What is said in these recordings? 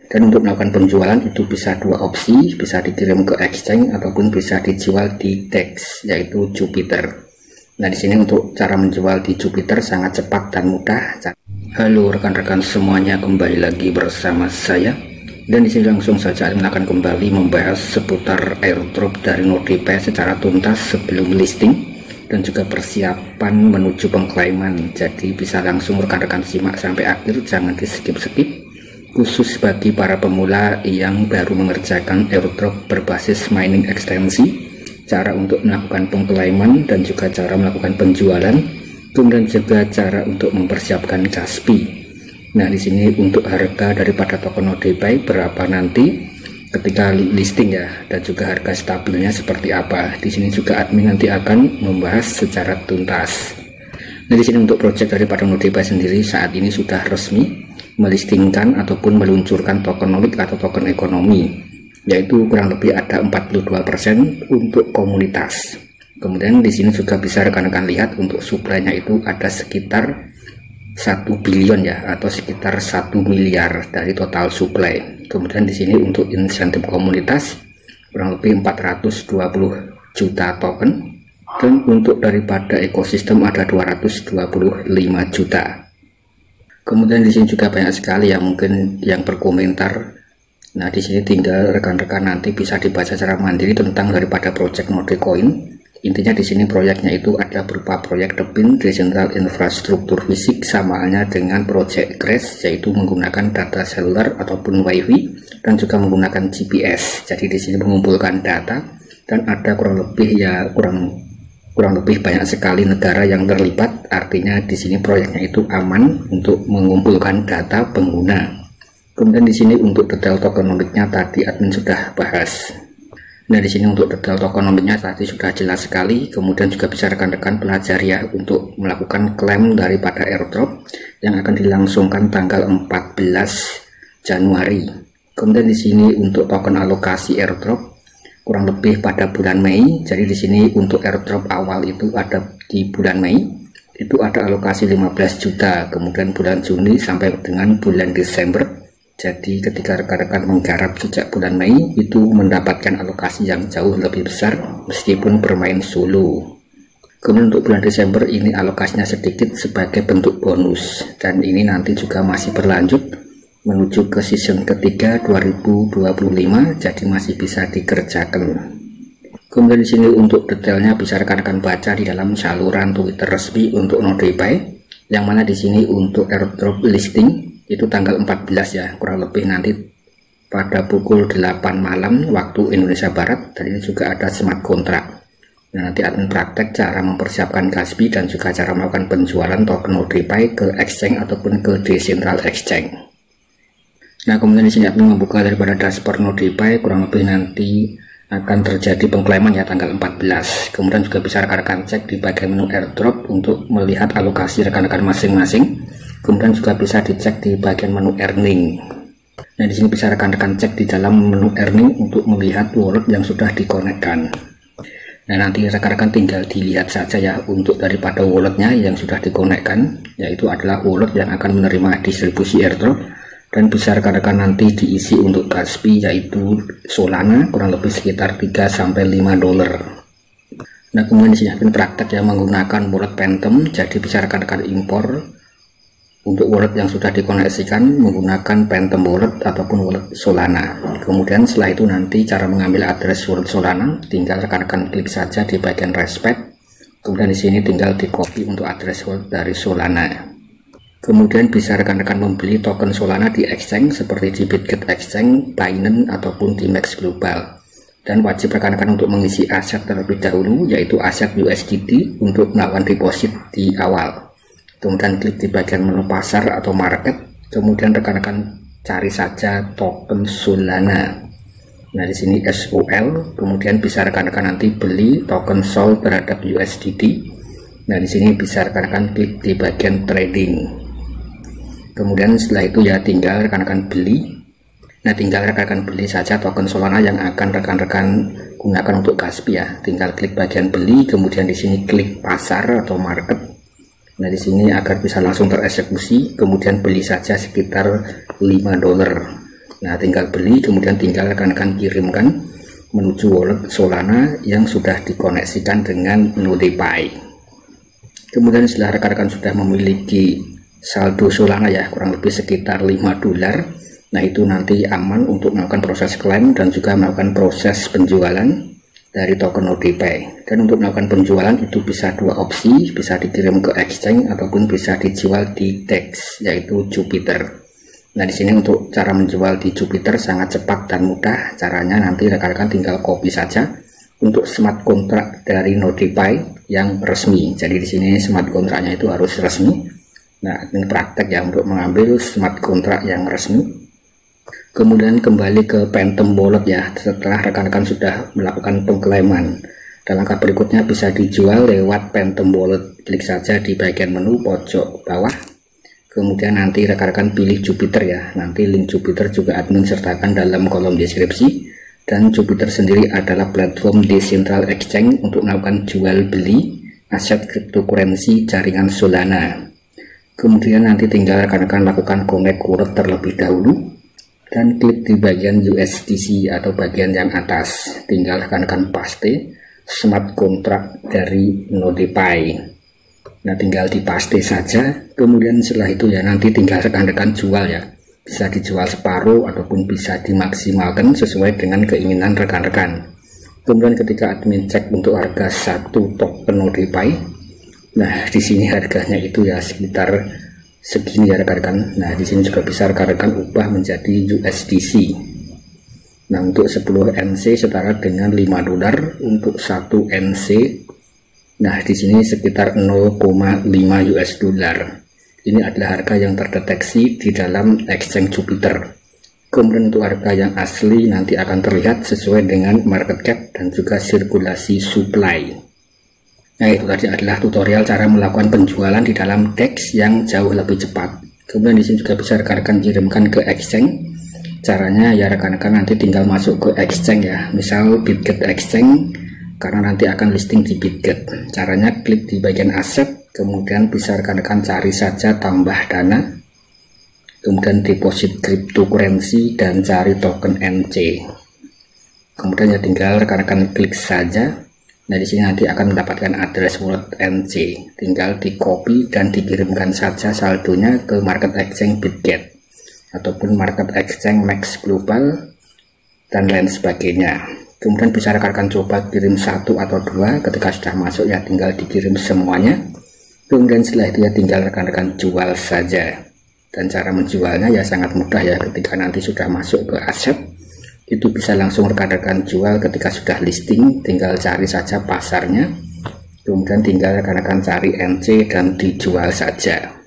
Dan untuk melakukan penjualan itu bisa dua opsi, bisa dikirim ke exchange ataupun bisa dijual di DEX yaitu Jupiter. Nah, di sini untuk cara menjual di Jupiter sangat cepat dan mudah. Halo rekan-rekan semuanya, kembali lagi bersama saya. Dan di sini langsung saja akan kembali membahas seputar airdrop dari NodePay secara tuntas sebelum listing dan juga persiapan menuju pengklaiman. Jadi bisa langsung rekan-rekan simak sampai akhir, jangan di skip-skip. Khusus bagi para pemula yang baru mengerjakan airdrop berbasis mining ekstensi, cara untuk melakukan pengklaiman dan juga cara melakukan penjualan, kemudian juga cara untuk mempersiapkan Kaspi. Nah, di sini untuk harga daripada token NodePay berapa nanti ketika listing ya, dan juga harga stabilnya seperti apa. Di sini juga admin nanti akan membahas secara tuntas. Nah, di sini untuk project daripada NodePay sendiri saat ini sudah resmi melistingkan ataupun meluncurkan tokenomic atau token ekonomi, yaitu kurang lebih ada 42% untuk komunitas. Kemudian di sini juga bisa rekan-rekan lihat untuk supply-nya itu ada sekitar 1 billion ya, atau sekitar 1 miliar dari total supply. Kemudian di sini untuk insentif komunitas kurang lebih 420 juta token, dan untuk daripada ekosistem ada 225 juta. Kemudian di sini juga banyak sekali ya mungkin yang berkomentar. Nah, di sini tinggal rekan-rekan nanti bisa dibaca secara mandiri tentang daripada project Nodecoin. Intinya di sini proyeknya itu ada berupa proyek DePIN Decentral Infrastruktur Fisik, sama halnya dengan project Grace, yaitu menggunakan data seluler ataupun WiFi dan juga menggunakan GPS. Jadi di sini mengumpulkan data dan ada kurang lebih banyak sekali negara yang terlibat. Artinya di sini proyeknya itu aman untuk mengumpulkan data pengguna. Kemudian di sini untuk detail tokenomicnya tadi admin sudah bahas. Nah, di sini untuk detail tokenomicnya tadi sudah jelas sekali. Kemudian juga bisa rekan-rekan pelajari ya untuk melakukan klaim daripada airdrop yang akan dilangsungkan tanggal 14 Januari. Kemudian di sini untuk token alokasi airdrop kurang lebih pada bulan Mei. Jadi di sini untuk airdrop awal itu ada di bulan Mei, itu ada alokasi 15 juta. Kemudian bulan Juni sampai dengan bulan Desember. Jadi ketika rekan-rekan menggarap sejak bulan Mei itu mendapatkan alokasi yang jauh lebih besar meskipun bermain solo. Kemudian untuk bulan Desember ini alokasinya sedikit sebagai bentuk bonus, dan ini nanti juga masih berlanjut menuju ke season ketiga 2025, jadi masih bisa dikerjakan. Kemudian di sini untuk detailnya bisa rekan-rekan baca di dalam saluran Twitter resmi untuk NodePay, yang mana di sini untuk airdrop listing itu tanggal 14 ya, kurang lebih nanti pada pukul 8 malam waktu Indonesia Barat, dan ini juga ada smart contract. Nah, nanti akan praktek cara mempersiapkan Kaspi dan juga cara melakukan penjualan token NodePay ke exchange ataupun ke decentral exchange. Nah, kemudian di sini akan membuka daripada dashboard NodePay, kurang lebih nanti akan terjadi pengklaiman ya tanggal 14. Kemudian juga bisa rekan-rekan cek di bagian menu airdrop untuk melihat alokasi rekan-rekan masing-masing. Kemudian juga bisa dicek di bagian menu earning. Nah, di sini bisa rekan-rekan cek di dalam menu earning untuk melihat wallet yang sudah dikonekkan. Nah, nanti rekan-rekan tinggal dilihat saja ya untuk daripada walletnya yang sudah dikonekkan, yaitu adalah wallet yang akan menerima distribusi airdrop. Dan bisa rekan-rekan nanti diisi untuk Kaspi yaitu Solana kurang lebih sekitar 3-5 dolar. Nah, kemudian di sini akan praktek yang menggunakan wallet Phantom, jadi bisa rekan-rekan impor untuk wallet yang sudah dikoneksikan menggunakan Phantom wallet ataupun wallet Solana. Kemudian setelah itu nanti cara mengambil address wallet Solana tinggal rekan-rekan klik saja di bagian respect. Kemudian di sini tinggal di copy untuk address wallet dari Solana. Kemudian bisa rekan-rekan membeli token Solana di exchange seperti di Bitget Exchange, Binance ataupun di Max Global. Dan wajib rekan-rekan untuk mengisi aset terlebih dahulu, yaitu aset USDT untuk melakukan deposit di awal. Kemudian klik di bagian menu pasar atau market. Kemudian rekan-rekan cari saja token Solana. Nah, di sini SOL. Kemudian bisa rekan-rekan nanti beli token SOL terhadap USDT. Nah, di sini bisa rekan-rekan klik di bagian trading. Kemudian setelah itu ya tinggal rekan-rekan beli. Nah, tinggal rekan-rekan beli saja token Solana yang akan rekan-rekan gunakan untuk Kaspi ya. Tinggal klik bagian beli, kemudian di sini klik pasar atau market. Nah, di sini agar bisa langsung tereksekusi, kemudian beli saja sekitar 5 dolar. Nah, tinggal beli, kemudian tinggal rekan-rekan kirimkan menuju wallet Solana yang sudah dikoneksikan dengan Nodepay. Kemudian setelah rekan-rekan sudah memiliki saldo Solana ya, kurang lebih sekitar $5, nah itu nanti aman untuk melakukan proses klaim dan juga melakukan proses penjualan dari token Nodepay. Dan untuk melakukan penjualan itu bisa dua opsi, bisa dikirim ke exchange ataupun bisa dijual di DEX, yaitu Jupiter. Nah, di sini untuk cara menjual di Jupiter sangat cepat dan mudah. Caranya nanti rekan-rekan tinggal copy saja untuk smart contract dari Nodepay yang resmi. Jadi di sini smart kontraknya itu harus resmi. Nah, ini praktek ya untuk mengambil smart contract yang resmi. Kemudian kembali ke Phantom Wallet ya, setelah rekan-rekan sudah melakukan pengklaiman. Dan langkah berikutnya bisa dijual lewat Phantom Wallet. Klik saja di bagian menu pojok bawah. Kemudian nanti rekan-rekan pilih Jupiter ya. Nanti link Jupiter juga admin sertakan dalam kolom deskripsi. Dan Jupiter sendiri adalah platform decentral exchange untuk melakukan jual beli aset cryptocurrency jaringan Solana. Kemudian nanti tinggal rekan-rekan lakukan connect wallet terlebih dahulu dan klik di bagian USDC atau bagian yang atas. Tinggal rekan-rekan paste smart contract dari Nodepay. Nah, tinggal dipaste saja. Kemudian setelah itu ya nanti tinggal rekan-rekan jual ya. Bisa dijual separuh ataupun bisa dimaksimalkan sesuai dengan keinginan rekan-rekan. Kemudian ketika admin cek untuk harga satu token Nodepay, nah di sini harganya itu ya sekitar segini ya rekan-rekan. Nah, di sini juga bisa rekan-rekan ubah menjadi USDC. Nah, untuk 10 NC setara dengan $5 untuk 1 NC. Nah, di sini sekitar 0,5 US dollar. Ini adalah harga yang terdeteksi di dalam exchange Jupiter. Kemudian untuk harga yang asli nanti akan terlihat sesuai dengan market cap dan juga sirkulasi supply. Nah, itu tadi adalah tutorial cara melakukan penjualan di dalam DEX yang jauh lebih cepat. Kemudian di sini juga bisa rekan-rekan kirimkan ke exchange. Caranya ya rekan-rekan nanti tinggal masuk ke exchange ya. Misal Bitget Exchange, karena nanti akan listing di Bitget. Caranya klik di bagian aset, kemudian bisa rekan-rekan cari saja tambah dana, kemudian deposit cryptocurrency dan cari token NC. Kemudian ya tinggal rekan-rekan klik saja. Nah, di sini nanti akan mendapatkan address wallet NC. Tinggal di copy dan dikirimkan saja saldonya ke market exchange Bitget ataupun market exchange Max Global dan lain sebagainya. Kemudian bisa rekan-rekan coba kirim 1 atau 2. Ketika sudah masuk ya tinggal dikirim semuanya. Kemudian setelah itu ya tinggal rekan-rekan jual saja. Dan cara menjualnya ya sangat mudah ya. Ketika nanti sudah masuk ke aset, itu bisa langsung rekan-rekan jual ketika sudah listing. Tinggal cari saja pasarnya. Kemudian tinggal rekan-rekan cari NC dan dijual saja.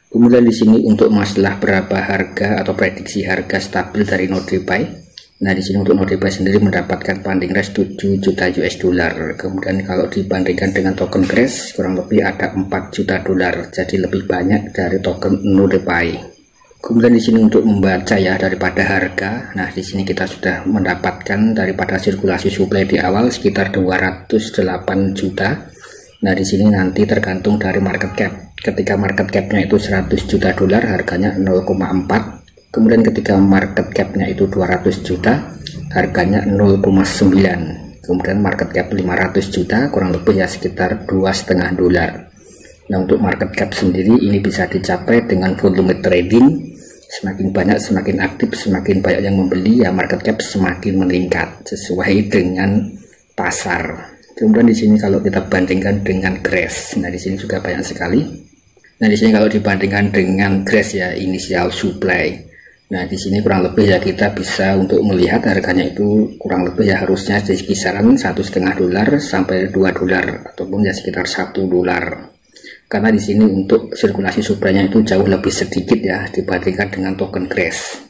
Kemudian di sini untuk masalah berapa harga atau prediksi harga stabil dari Nodepay. Nah, di sini untuk Nodepay sendiri mendapatkan funding raise 7 juta US dollar. Kemudian kalau dibandingkan dengan token Grace kurang lebih ada 4 juta dolar. Jadi lebih banyak dari token Nodepay. Kemudian di sini untuk membaca ya daripada harga. Nah, di sini kita sudah mendapatkan daripada sirkulasi supply di awal sekitar 208 juta. Nah, di sini nanti tergantung dari market cap. Ketika market capnya itu 100 juta dolar, harganya 0,4. Kemudian ketika market capnya itu 200 juta, harganya 0,9. Kemudian market cap 500 juta, kurang lebih ya sekitar $2,5. Nah, untuk market cap sendiri ini bisa dicapai dengan volume trading. Semakin banyak, semakin aktif, semakin banyak yang membeli, ya market cap semakin meningkat sesuai dengan pasar. Kemudian di sini kalau kita bandingkan dengan Grace, nah di sini juga banyak sekali. Nah, di sini kalau dibandingkan dengan Grace ya initial supply. Nah, di sini kurang lebih ya kita bisa untuk melihat harganya itu kurang lebih ya harusnya di kisaran $1,5 sampai $2 ataupun ya sekitar $1. Karena di sini untuk sirkulasi supply-nya itu jauh lebih sedikit ya dibandingkan dengan token Grace.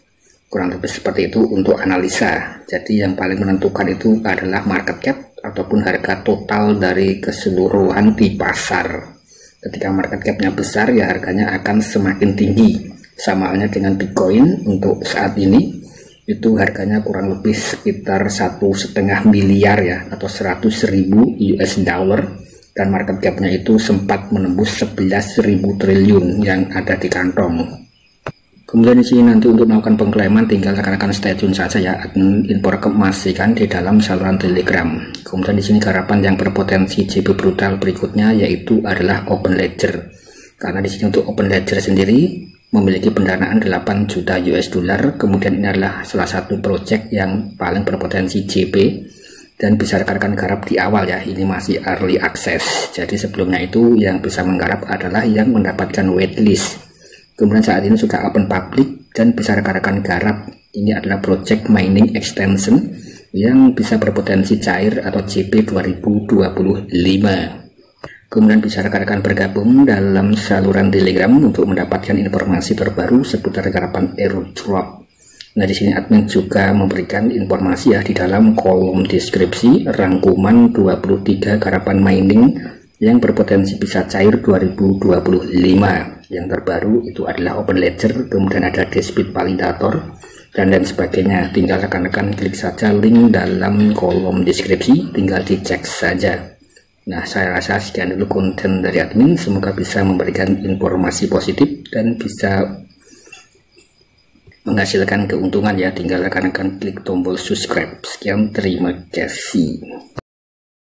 Kurang lebih seperti itu untuk analisa. Jadi yang paling menentukan itu adalah market cap ataupun harga total dari keseluruhan di pasar. Ketika market cap-nya besar ya harganya akan semakin tinggi. Sama halnya dengan Bitcoin untuk saat ini itu harganya kurang lebih sekitar 1,5 miliar ya atau 100.000 US dollar, dan market capnya itu sempat menembus 11.000 triliun yang ada di kantong. Kemudian di sini nanti untuk melakukan pengklaiman tinggal rekan-rekan stay tune saja ya, admin informasikan di dalam saluran Telegram. Kemudian di sini garapan yang berpotensi JP brutal berikutnya yaitu adalah Open Ledger. Karena di sini untuk Open Ledger sendiri memiliki pendanaan 8 juta US dollar. Kemudian ini adalah salah satu project yang paling berpotensi JP dan bisa rekan-rekan garap di awal ya. Ini masih early access. Jadi sebelumnya itu yang bisa menggarap adalah yang mendapatkan waitlist. Kemudian saat ini sudah open public dan bisa rekan-rekan garap. Ini adalah project mining extension yang bisa berpotensi cair atau JP 2025. Kemudian bisa rekan-rekan bergabung dalam saluran Telegram untuk mendapatkan informasi terbaru seputar garapan airdrop. Nah, di sini admin juga memberikan informasi ya di dalam kolom deskripsi rangkuman 23 garapan mining yang berpotensi bisa cair 2025. Yang terbaru itu adalah Open Ledger, kemudian ada Despit Validator dan lain sebagainya. Tinggal rekan-rekan klik saja link dalam kolom deskripsi, tinggal dicek saja. Nah, saya rasa sekian dulu konten dari admin, semoga bisa memberikan informasi positif dan bisa menghasilkan keuntungan ya. Tinggal rekan-rekan klik tombol subscribe. Sekian, terima kasih.